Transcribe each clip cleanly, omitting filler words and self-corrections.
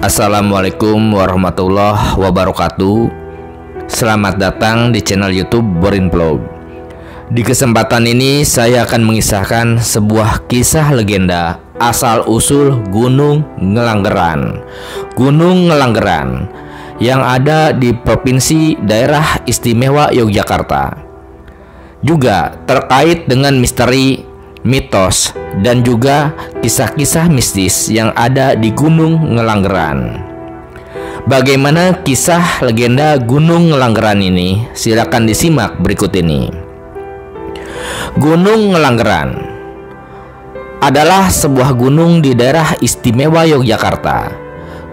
Assalamualaikum warahmatullahi wabarakatuh. Selamat datang di channel YouTube Borin Vlog. Di kesempatan ini saya akan mengisahkan sebuah kisah legenda asal-usul Gunung Ngelanggeran. Gunung Ngelanggeran yang ada di Provinsi Daerah Istimewa Yogyakarta. Juga terkait dengan misteri, mitos, dan juga kisah-kisah mistis yang ada di Gunung Ngelanggeran. Bagaimana kisah legenda Gunung Ngelanggeran ini? Silakan disimak berikut ini. Gunung Ngelanggeran adalah sebuah gunung di daerah istimewa Yogyakarta.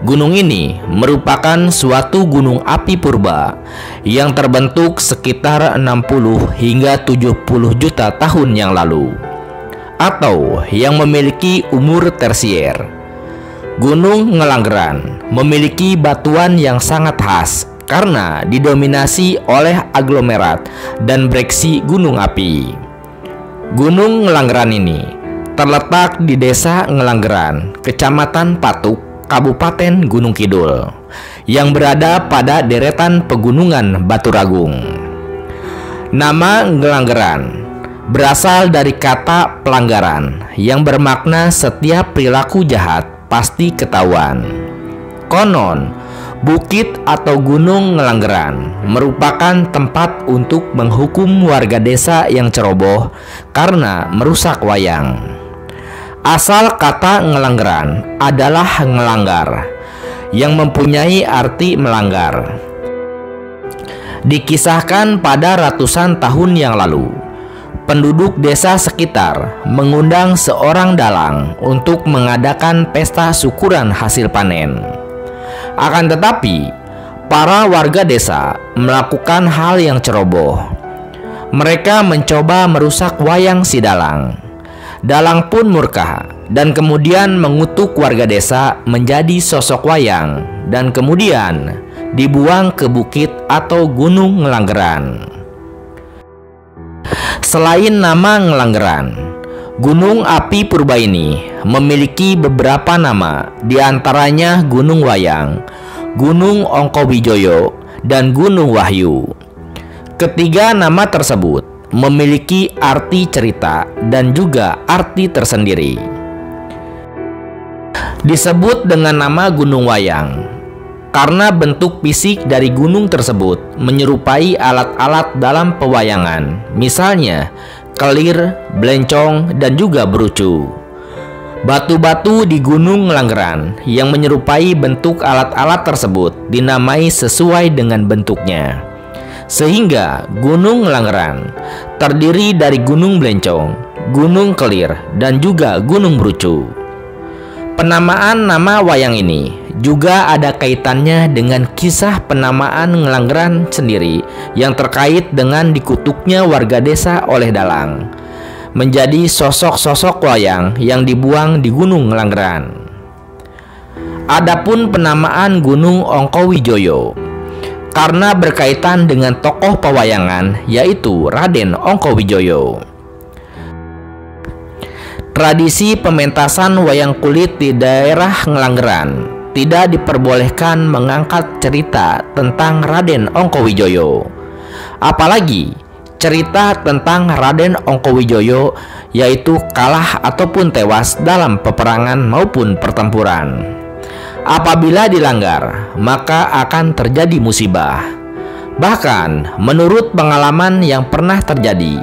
Gunung ini merupakan suatu gunung api purba yang terbentuk sekitar 60 hingga 70 juta tahun yang lalu, atau yang memiliki umur tersier. Gunung Ngelanggeran memiliki batuan yang sangat khas karena didominasi oleh aglomerat dan breksi gunung api. Gunung Ngelanggeran ini terletak di Desa Ngelanggeran, Kecamatan Patuk, Kabupaten Gunung Kidul, yang berada pada deretan pegunungan Baturagung. Nama Ngelanggeran berasal dari kata pelanggaran yang bermakna setiap perilaku jahat pasti ketahuan. Konon, bukit atau Gunung Ngelanggeran merupakan tempat untuk menghukum warga desa yang ceroboh karena merusak wayang. Asal kata Ngelanggeran adalah ngelanggar, yang mempunyai arti melanggar. Dikisahkan pada ratusan tahun yang lalu, penduduk desa sekitar mengundang seorang dalang untuk mengadakan pesta syukuran hasil panen. Akan tetapi, para warga desa melakukan hal yang ceroboh. Mereka mencoba merusak wayang si dalang. Dalang pun murka dan kemudian mengutuk warga desa menjadi sosok wayang dan kemudian dibuang ke bukit atau Gunung Ngelanggeran. Selain nama Ngelanggeran, gunung api purba ini memiliki beberapa nama, diantaranya Gunung Wayang, Gunung Ongkowijoyo, dan Gunung Wahyu. Ketiga nama tersebut memiliki arti cerita dan juga arti tersendiri. Disebut dengan nama Gunung Wayang karena bentuk fisik dari gunung tersebut menyerupai alat-alat dalam pewayangan, misalnya kelir, belencong, dan juga berucu. Batu-batu di Gunung Ngelanggeran yang menyerupai bentuk alat-alat tersebut dinamai sesuai dengan bentuknya. Sehingga Gunung Ngelanggeran terdiri dari Gunung Belencong, Gunung Kelir, dan juga Gunung Berucu. Penamaan nama wayang ini juga ada kaitannya dengan kisah penamaan Ngelanggeran sendiri yang terkait dengan dikutuknya warga desa oleh dalang menjadi sosok-sosok wayang yang dibuang di Gunung Ngelanggeran. Adapun penamaan Gunung Ongkowijoyo karena berkaitan dengan tokoh pewayangan yaitu Raden Ongkowijoyo. Tradisi pementasan wayang kulit di daerah Ngelanggeran tidak diperbolehkan mengangkat cerita tentang Raden Ongkowijoyo. Apalagi cerita tentang Raden Ongkowijoyo yaitu kalah ataupun tewas dalam peperangan maupun pertempuran. Apabila dilanggar, maka akan terjadi musibah. Bahkan menurut pengalaman yang pernah terjadi,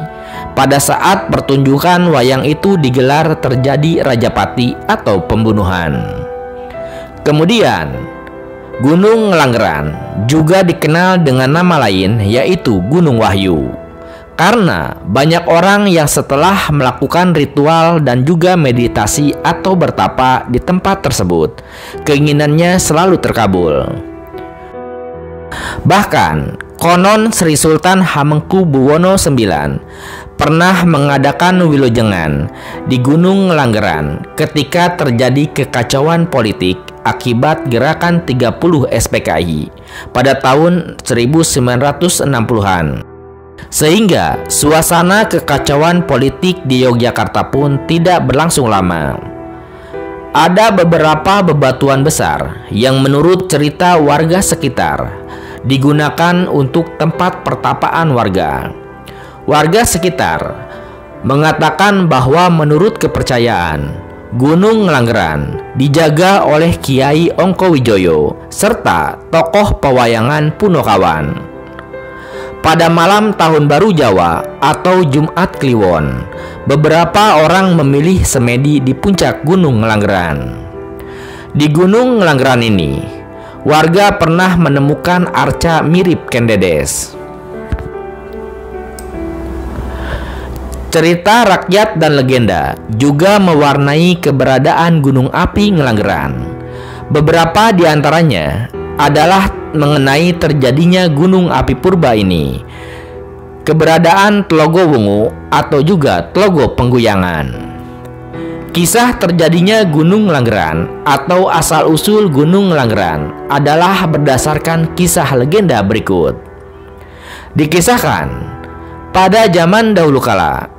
pada saat pertunjukan wayang itu digelar terjadi rajapati atau pembunuhan. Kemudian, Gunung Ngelanggeran juga dikenal dengan nama lain yaitu Gunung Wahyu. Karena banyak orang yang setelah melakukan ritual dan juga meditasi atau bertapa di tempat tersebut, keinginannya selalu terkabul. Bahkan, konon Sri Sultan Hamengkubuwono IX pernah mengadakan wilujengan di Gunung Ngelanggeran ketika terjadi kekacauan politik akibat gerakan 30 SPKI pada tahun 1960-an. Sehingga suasana kekacauan politik di Yogyakarta pun tidak berlangsung lama. Ada beberapa bebatuan besar yang menurut cerita warga sekitar digunakan untuk tempat pertapaan warga. Warga sekitar mengatakan bahwa menurut kepercayaan, Gunung Ngelanggeran dijaga oleh Kiai Ongkowijoyo serta tokoh pewayangan Punokawan. Pada malam Tahun Baru Jawa atau Jumat Kliwon, beberapa orang memilih semedi di puncak Gunung Ngelanggeran. Di Gunung Ngelanggeran ini, warga pernah menemukan arca mirip Kendedes. Cerita rakyat dan legenda juga mewarnai keberadaan gunung api Ngelanggeran. Beberapa di antaranya adalah mengenai terjadinya gunung api purba ini, keberadaan Tlogo Wungu atau juga Tlogo Pengguyangan. Kisah terjadinya Gunung Ngelanggeran atau asal-usul Gunung Ngelanggeran adalah berdasarkan kisah legenda berikut. Dikisahkan, pada zaman dahulu kala,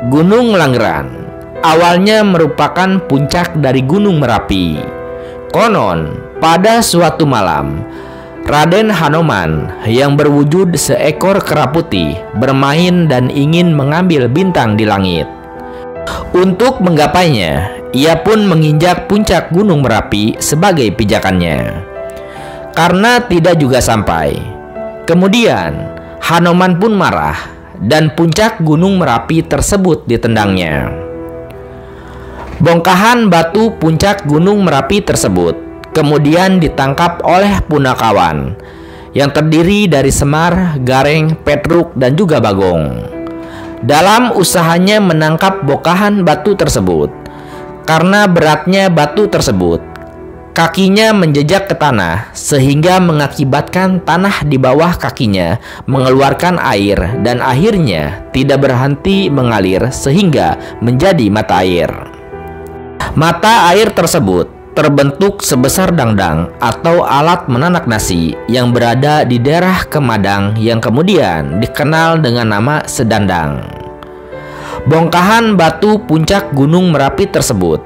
Gunung Ngelanggeran awalnya merupakan puncak dari Gunung Merapi. Konon, pada suatu malam, Raden Hanoman yang berwujud seekor kera putih bermain dan ingin mengambil bintang di langit. Untuk menggapainya, ia pun menginjak puncak Gunung Merapi sebagai pijakannya. Karena tidak juga sampai, kemudian Hanoman pun marah dan puncak Gunung Merapi tersebut ditendangnya. Bongkahan batu puncak Gunung Merapi tersebut kemudian ditangkap oleh Punakawan yang terdiri dari Semar, Gareng, Petruk, dan juga Bagong. Dalam usahanya menangkap bongkahan batu tersebut, karena beratnya batu tersebut, kakinya menjejak ke tanah sehingga mengakibatkan tanah di bawah kakinya mengeluarkan air dan akhirnya tidak berhenti mengalir sehingga menjadi mata air. Mata air tersebut terbentuk sebesar dangdang atau alat menanak nasi yang berada di daerah Kemadang yang kemudian dikenal dengan nama Sedandang. Bongkahan batu puncak Gunung Merapi tersebut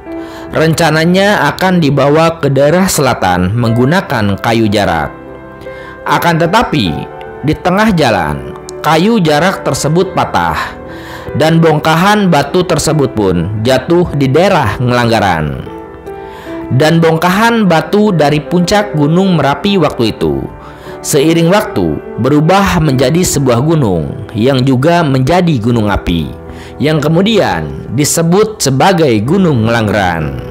rencananya akan dibawa ke daerah selatan menggunakan kayu jarak. Akan tetapi, di tengah jalan, kayu jarak tersebut patah dan bongkahan batu tersebut pun jatuh di daerah Ngelanggeran. Dan bongkahan batu dari puncak Gunung Merapi waktu itu seiring waktu berubah menjadi sebuah gunung yang juga menjadi gunung api yang kemudian disebut sebagai Gunung Ngelanggeran.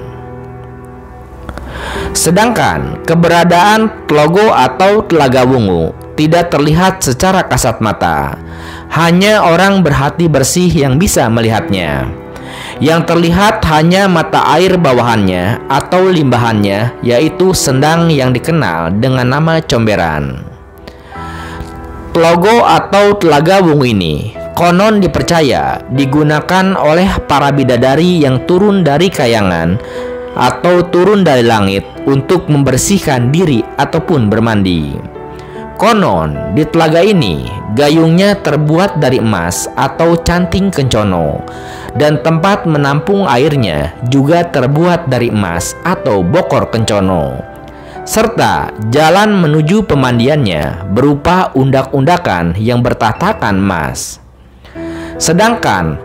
Sedangkan keberadaan Tlogo atau Telaga Wungu tidak terlihat secara kasat mata, hanya orang berhati bersih yang bisa melihatnya. Yang terlihat hanya mata air bawahannya atau limbahannya, yaitu sendang yang dikenal dengan nama comberan. Tlogo atau Telaga Wungu ini konon dipercaya digunakan oleh para bidadari yang turun dari kayangan atau turun dari langit untuk membersihkan diri ataupun bermandi. Konon di telaga ini gayungnya terbuat dari emas atau canting kencono, dan tempat menampung airnya juga terbuat dari emas atau bokor kencono, serta jalan menuju pemandiannya berupa undak-undakan yang bertatakan emas. Sedangkan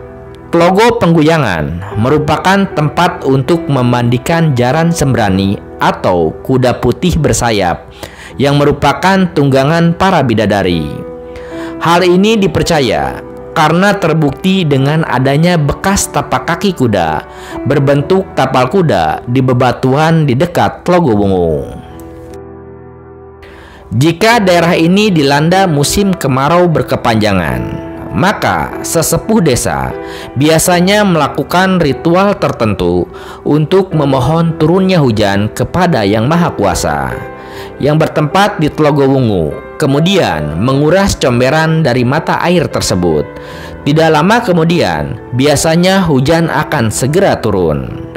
Tlogo Pengguyangan merupakan tempat untuk memandikan jaran sembrani atau kuda putih bersayap yang merupakan tunggangan para bidadari. Hal ini dipercaya karena terbukti dengan adanya bekas tapak kaki kuda berbentuk tapal kuda di bebatuan di dekat Tlogo Wungu. Jika daerah ini dilanda musim kemarau berkepanjangan, maka sesepuh desa biasanya melakukan ritual tertentu untuk memohon turunnya hujan kepada Yang Maha Kuasa yang bertempat di Tlogo Wungu, kemudian menguras comberan dari mata air tersebut. Tidak lama kemudian, biasanya hujan akan segera turun.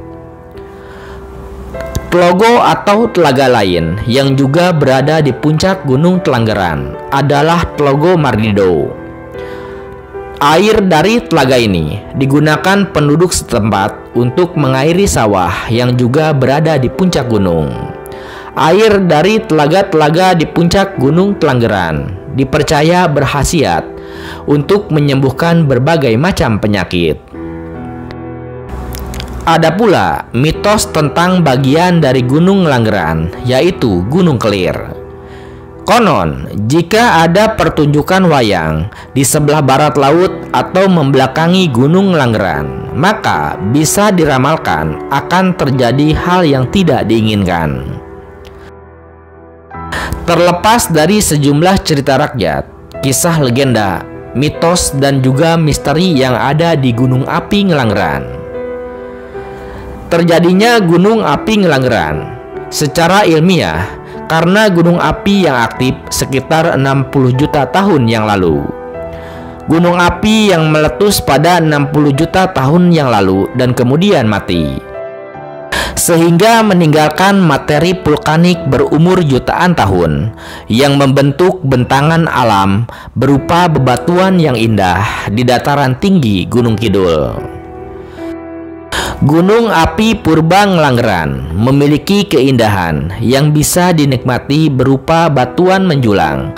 Tlogo atau telaga lain yang juga berada di puncak Gunung Ngelanggeran adalah Tlogo Mardido. Air dari telaga ini digunakan penduduk setempat untuk mengairi sawah yang juga berada di puncak gunung. Air dari telaga-telaga di puncak Gunung Telanggeran dipercaya berkhasiat untuk menyembuhkan berbagai macam penyakit. Ada pula mitos tentang bagian dari Gunung Langgeran, yaitu Gunung Kelir. Konon, jika ada pertunjukan wayang di sebelah barat laut atau membelakangi Gunung Langgeran, maka bisa diramalkan akan terjadi hal yang tidak diinginkan. Terlepas dari sejumlah cerita rakyat, kisah legenda, mitos, dan juga misteri yang ada di Gunung Api Ngelanggeran. Terjadinya Gunung Api Ngelanggeran secara ilmiah karena gunung api yang aktif sekitar 60 juta tahun yang lalu. Gunung api yang meletus pada 60 juta tahun yang lalu dan kemudian mati, sehingga meninggalkan materi vulkanik berumur jutaan tahun yang membentuk bentangan alam berupa bebatuan yang indah di dataran tinggi Gunung Kidul. Gunung Api Purba Ngelanggeran memiliki keindahan yang bisa dinikmati berupa batuan menjulang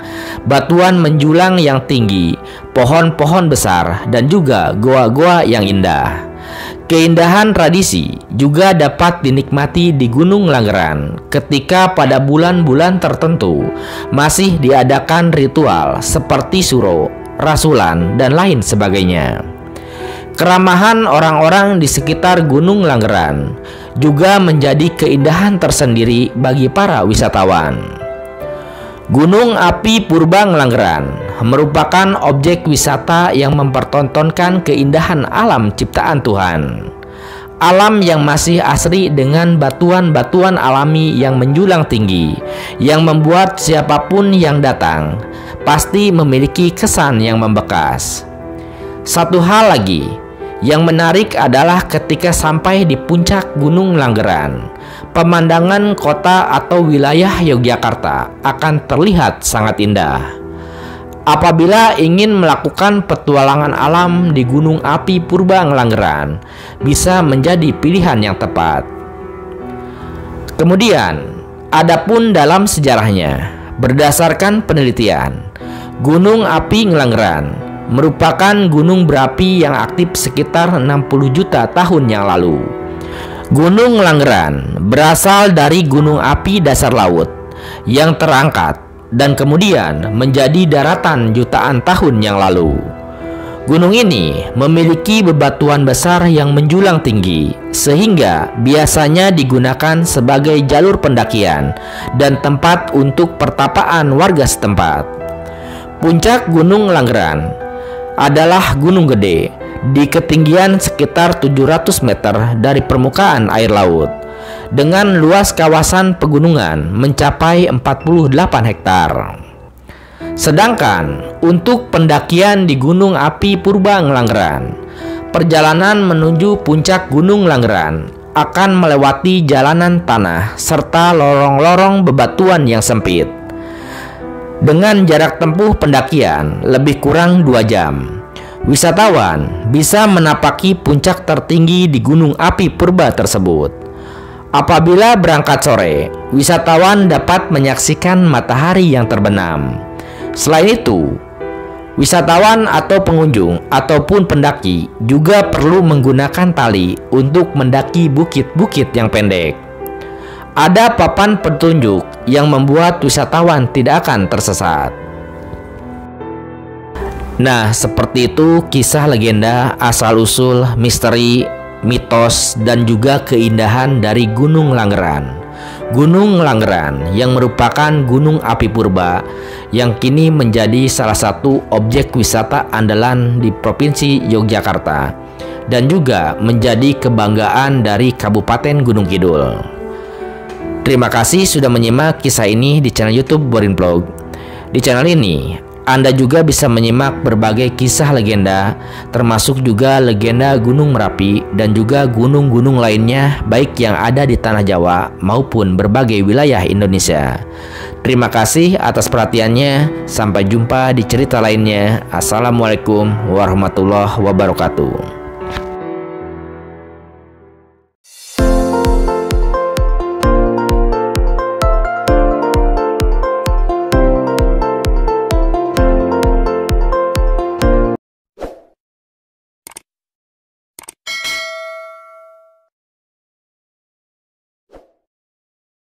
yang tinggi, pohon-pohon besar, dan juga goa-goa yang indah. Keindahan tradisi juga dapat dinikmati di Gunung Langgeran ketika pada bulan-bulan tertentu masih diadakan ritual seperti suro, rasulan, dan lain sebagainya. Keramahan orang-orang di sekitar Gunung Langgeran juga menjadi keindahan tersendiri bagi para wisatawan. Gunung Api Purba Ngelanggeran merupakan objek wisata yang mempertontonkan keindahan alam ciptaan Tuhan. Alam yang masih asri dengan batuan-batuan alami yang menjulang tinggi, yang membuat siapapun yang datang pasti memiliki kesan yang membekas. Satu hal lagi yang menarik adalah ketika sampai di puncak Gunung Langgeran, pemandangan kota atau wilayah Yogyakarta akan terlihat sangat indah. Apabila ingin melakukan petualangan alam di Gunung Api Purba Ngelanggeran, bisa menjadi pilihan yang tepat. Kemudian, adapun dalam sejarahnya, berdasarkan penelitian, Gunung Api Ngelanggeran merupakan gunung berapi yang aktif sekitar 60 juta tahun yang lalu. Gunung Langgeran berasal dari gunung api dasar laut yang terangkat dan kemudian menjadi daratan jutaan tahun yang lalu. Gunung ini memiliki bebatuan besar yang menjulang tinggi, sehingga biasanya digunakan sebagai jalur pendakian dan tempat untuk pertapaan warga setempat. Puncak Gunung Langgeran adalah gunung gede di ketinggian sekitar 700 meter dari permukaan air laut dengan luas kawasan pegunungan mencapai 48 hektar. Sedangkan untuk pendakian di Gunung Api Purba Ngelanggeran, perjalanan menuju puncak Gunung Langgeran akan melewati jalanan tanah serta lorong-lorong bebatuan yang sempit. Dengan jarak tempuh pendakian lebih kurang 2 jam, wisatawan bisa menapaki puncak tertinggi di Gunung Api Purba tersebut. Apabila berangkat sore, wisatawan dapat menyaksikan matahari yang terbenam. Selain itu, wisatawan atau pengunjung ataupun pendaki juga perlu menggunakan tali untuk mendaki bukit-bukit yang pendek. Ada papan petunjuk yang membuat wisatawan tidak akan tersesat. Nah, seperti itu kisah legenda, asal-usul, misteri, mitos, dan juga keindahan dari Gunung Langgeran. Gunung Langgeran yang merupakan gunung api purba yang kini menjadi salah satu objek wisata andalan di Provinsi Yogyakarta dan juga menjadi kebanggaan dari Kabupaten Gunung Kidul. Terima kasih sudah menyimak kisah ini di channel YouTube Borin Vlog. Di channel ini Anda juga bisa menyimak berbagai kisah legenda, termasuk juga legenda Gunung Merapi dan juga gunung-gunung lainnya, baik yang ada di tanah Jawa maupun berbagai wilayah Indonesia. Terima kasih atas perhatiannya. Sampai jumpa di cerita lainnya. Assalamualaikum warahmatullahi wabarakatuh.